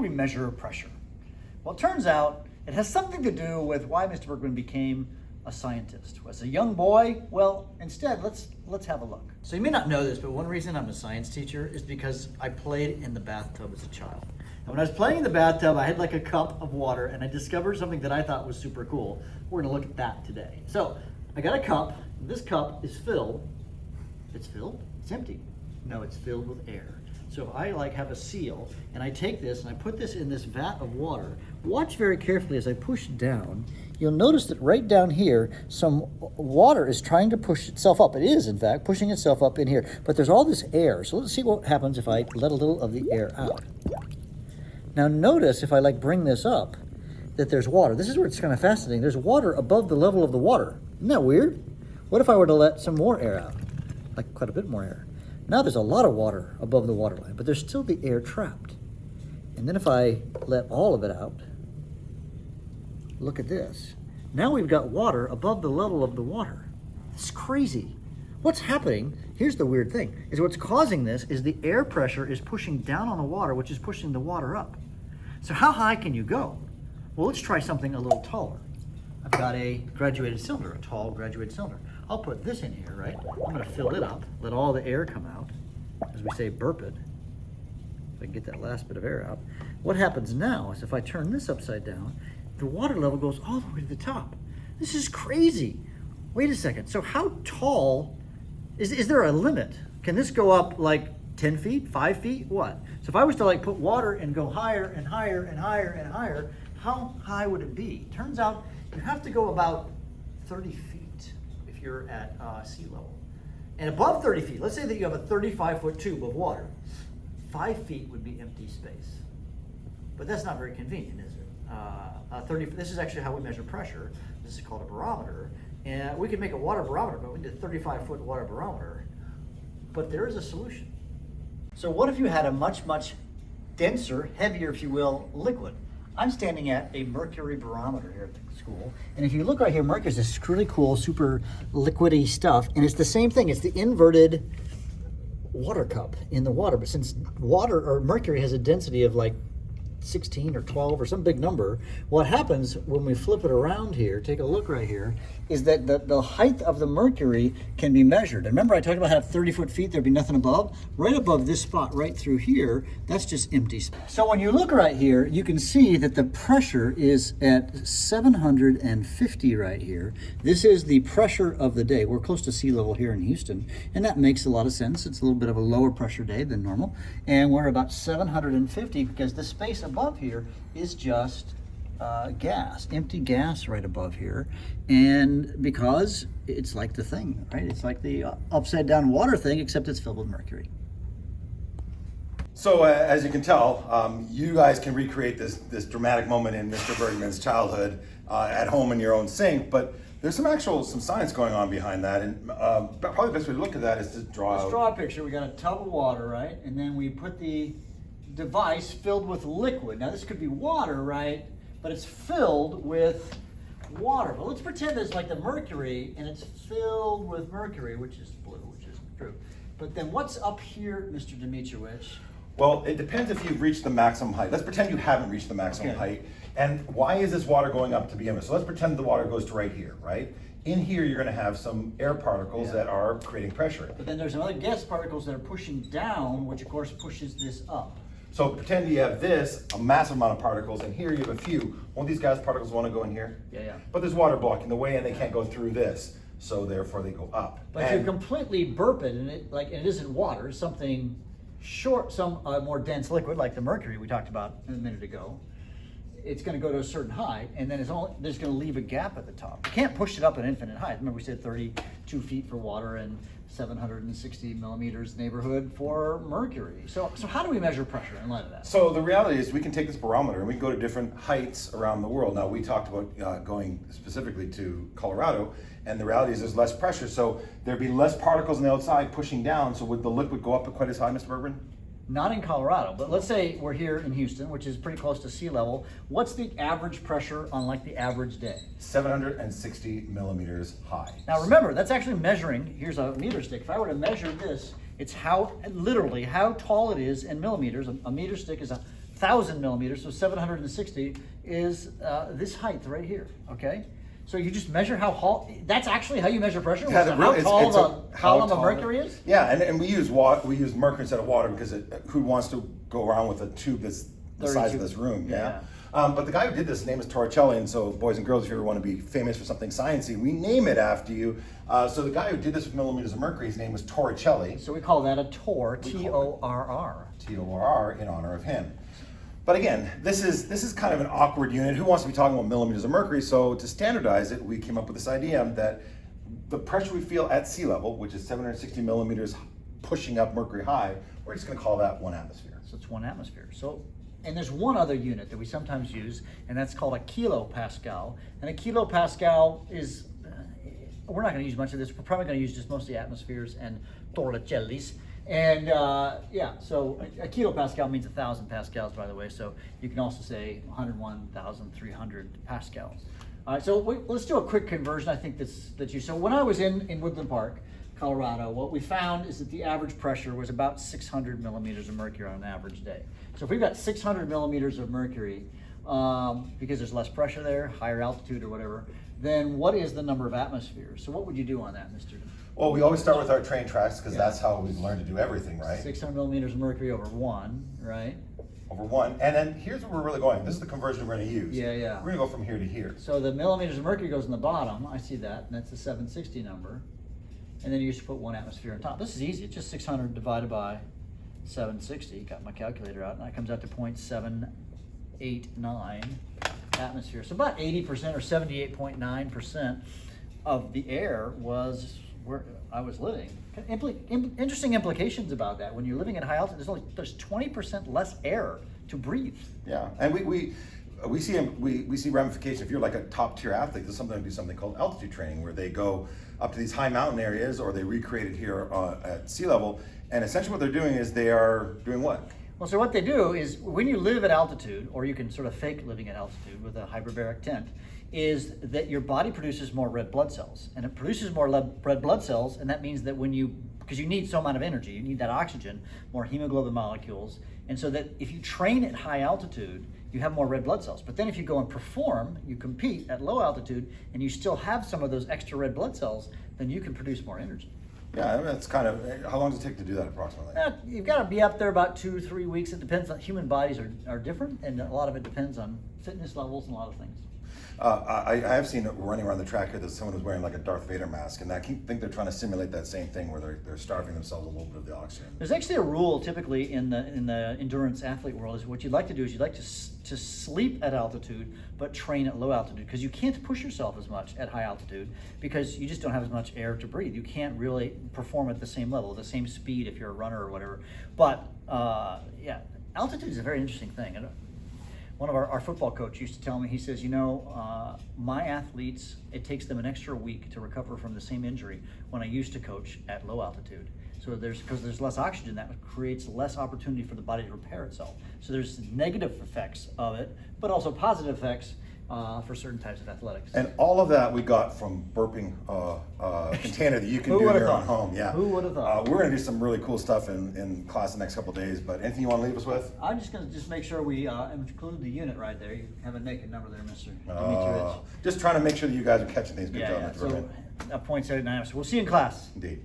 do we measure pressure? Well, it turns out it has something to do with why Mr. Bergman became a scientist. As a young boy, well, instead, let's have a look. So you may not know this, but one reason I'm a science teacher is because I played in the bathtub as a child. And when I was playing in the bathtub, I had like a cup of water, and I discovered something that I thought was super cool. We're gonna look at that today. So I got a cup. This cup is filled. It's filled? It's empty. No, it's filled with air. So if I have a seal and I take this and I put this in this vat of water, watch very carefully as I push down. You'll notice that right down here, some water is trying to push itself up. It is, in fact, pushing itself up in here. But there's all this air. So let's see what happens if I let a little of the air out. Now notice if I bring this up, that there's water. This is where it's kind of fascinating. There's water above the level of the water. Isn't that weird? What if I were to let some more air out? Quite a bit more air. Now there's a lot of water above the waterline, but there's still the air trapped. And then if I let all of it out, look at this. Now we've got water above the level of the water. It's crazy. What's happening, here's the weird thing, is what's causing this is the air pressure is pushing down on the water, which is pushing the water up. So how high can you go? Well, let's try something a little taller. I've got a graduated cylinder, a tall graduated cylinder. I'll put this in here, right? I'm gonna fill it up, let all the air come out. As we say, burp it. If I can get that last bit of air out. What happens now is if I turn this upside down, the water level goes all the way to the top. This is crazy. Wait a second, so how tall, is there a limit? Can this go up 10 feet, 5 feet, what? So if I was to put water and go higher and higher and higher and higher, how high would it be? Turns out you have to go about 30 feet if you're at sea level. And above 30 feet, let's say that you have a 35-foot tube of water, 5 feet would be empty space. But that's not very convenient, is it? This is actually how we measure pressure. This is called a barometer. And we could make a water barometer, but we did a 35-foot water barometer. But there is a solution. So what if you had a much, much denser, heavier, if you will, liquid? I'm standing at a mercury barometer here at the school. And if you look right here, mercury is this really cool, super liquidy stuff. And it's the same thing. It's the inverted water cup in the water. But since water or mercury has a density of 16 or 12 or some big number, what happens when we flip it around here, take a look right here, is that the height of the mercury can be measured. And remember I talked about how 30-foot feet, there'd be nothing above? Right above this spot right through here, that's just empty space. So when you look right here, you can see that the pressure is at 750 right here. This is the pressure of the day. We're close to sea level here in Houston, and that makes a lot of sense. It's a little bit of a lower pressure day than normal. And we're about 750 because the space above here is just gas, empty gas right above here. And because it's like the thing, right? It's like the upside down water thing, except it's filled with mercury. So as you can tell, you guys can recreate this dramatic moment in Mr. Bergman's childhood at home in your own sink, but there's some science going on behind that, and probably the best way to look at that is to Let's draw a picture. We got a tub of water, right? And then we put the device filled with liquid. Now this could be water, right? But it's filled with water. But let's pretend it's like the mercury and it's filled with mercury, which is blue, which is true. But then what's up here, Mr. Dimitrowicz? Well, it depends if you've reached the maximum height. Let's pretend you haven't reached the maximum height. And why is this water going up to begin with? So let's pretend the water goes to right here, right? In here, you're going to have some air particles that are creating pressure. But then there's some other gas particles that are pushing down, which of course pushes this up. So pretend you have this, a massive amount of particles, and here you have a few. Won't these gas particles want to go in here? Yeah. But there's water blocking the way and they can't go through this. So therefore they go up. But if you completely burp it, and it isn't water, it's something short, some more dense liquid like the mercury we talked about a minute ago, it's going to go to a certain height, and then there's going to leave a gap at the top. You can't push it up an infinite height. Remember we said 32 feet for water and 760 millimeters neighborhood for mercury. So how do we measure pressure in light of that? So the reality is we can take this barometer and we can go to different heights around the world. Now we talked about going specifically to Colorado, and the reality is there's less pressure, so there'd be less particles on the outside pushing down. So would the liquid go up quite as high, Mr. Bergman? Not in Colorado, but let's say we're here in Houston, which is pretty close to sea level. What's the average pressure on the average day? 760 millimeters high. Now remember, that's actually measuring, here's a meter stick. If I were to measure this, it's literally how tall it is in millimeters. A meter stick is 1,000 millimeters, so 760 is this height right here, okay? So you just measure how tall, that's actually how you measure pressure? Yeah, How tall it's the how column of tall- mercury is? Yeah, and we use mercury instead of water because who wants to go around with a tube that's the size of 32. this room? Yeah. But the guy who did this, his name is Torricelli, and so boys and girls, if you ever want to be famous for something sciencey, we name it after you. So the guy who did this with millimeters of mercury, his name was Torricelli. So we call that a TOR, T-O-R-R. TOR in honor of him. But again, this is kind of an awkward unit. Who wants to be talking about millimeters of mercury? So to standardize it, we came up with this idea that the pressure we feel at sea level, which is 760 millimeters pushing up mercury high, we're just going to call that 1 atmosphere. So it's 1 atmosphere. So, and there's one other unit that we sometimes use, and that's called a kilopascal. And a kilopascal is, we're not going to use much of this. We're probably going to use just mostly atmospheres and torricellis. And yeah, so a kilopascal means 1,000 pascals, by the way. So you can also say 101,300 pascals. All right, so let's do a quick conversion. I think that's you. So when I was in Woodland Park, Colorado, what we found is that the average pressure was about 600 millimeters of mercury on an average day. So if we've got 600 millimeters of mercury, because there's less pressure there, higher altitude or whatever, then what is the number of atmospheres? So what would you do on that, Mr.? Well, we always start with our train tracks because that's how we've learned to do everything, right? 600 millimeters of mercury over 1, right? Over 1. And then here's where we're really going. This is the conversion we're going to use. Yeah, yeah. We're going to go from here to here. So the millimeters of mercury goes in the bottom. I see that, and that's the 760 number. And then you just put 1 atmosphere on top. This is easy. It's just 600 divided by 760. Got my calculator out, and that comes out to 0.789 atmosphere. So about 80% or 78.9% of the air was where I was living. Interesting implications about that. When you're living at high altitude, there's 20% less air to breathe. Yeah, and we see ramifications. If you're like a top tier athlete, there's something called altitude training, where they go up to these high mountain areas, or they recreate it here at sea level. And essentially, what they're doing is they are doing what? Well, so what they do is when you live at altitude, or you can sort of fake living at altitude with a hyperbaric tent, is that your body produces more red blood cells. And it produces more red blood cells, and that means that because you need so amount of energy, you need that oxygen, more hemoglobin molecules, and so that if you train at high altitude, you have more red blood cells. But then if you go and perform, you compete at low altitude, and you still have some of those extra red blood cells, then you can produce more energy. Yeah, I mean, that's kind of, how long does it take to do that approximately? You've got to be up there about 2-3 weeks. It depends on, human bodies are different, and a lot of it depends on fitness levels and a lot of things. I have seen it running around the track here that someone was wearing like a Darth Vader mask, and I think they're trying to simulate that same thing where they're starving themselves a little bit of the oxygen. There's actually a rule typically in the endurance athlete world is what you'd like to do is you'd like to sleep at altitude but train at low altitude, because you can't push yourself as much at high altitude because you just don't have as much air to breathe. You can't really perform at the same level, the same speed if you're a runner or whatever. But yeah, altitude is a very interesting thing. And one of our football coach used to tell me, he says, my athletes, it takes them an extra week to recover from the same injury when I used to coach at low altitude. So because there's less oxygen, that creates less opportunity for the body to repair itself. So there's negative effects of it, but also positive effects for certain types of athletics. And all of that we got from burping a container that you can do in your own home. Yeah. Who would have thought? We're going to do some really cool stuff in class the next couple of days, but anything you want to leave us with? I'm just going to make sure we include the unit right there. You have a naked number there, Mr. Demetrievich. Just trying to make sure that you guys are catching things. Good job, Yeah. Mr. So Bergman. 0.79. So we'll see you in class. Indeed.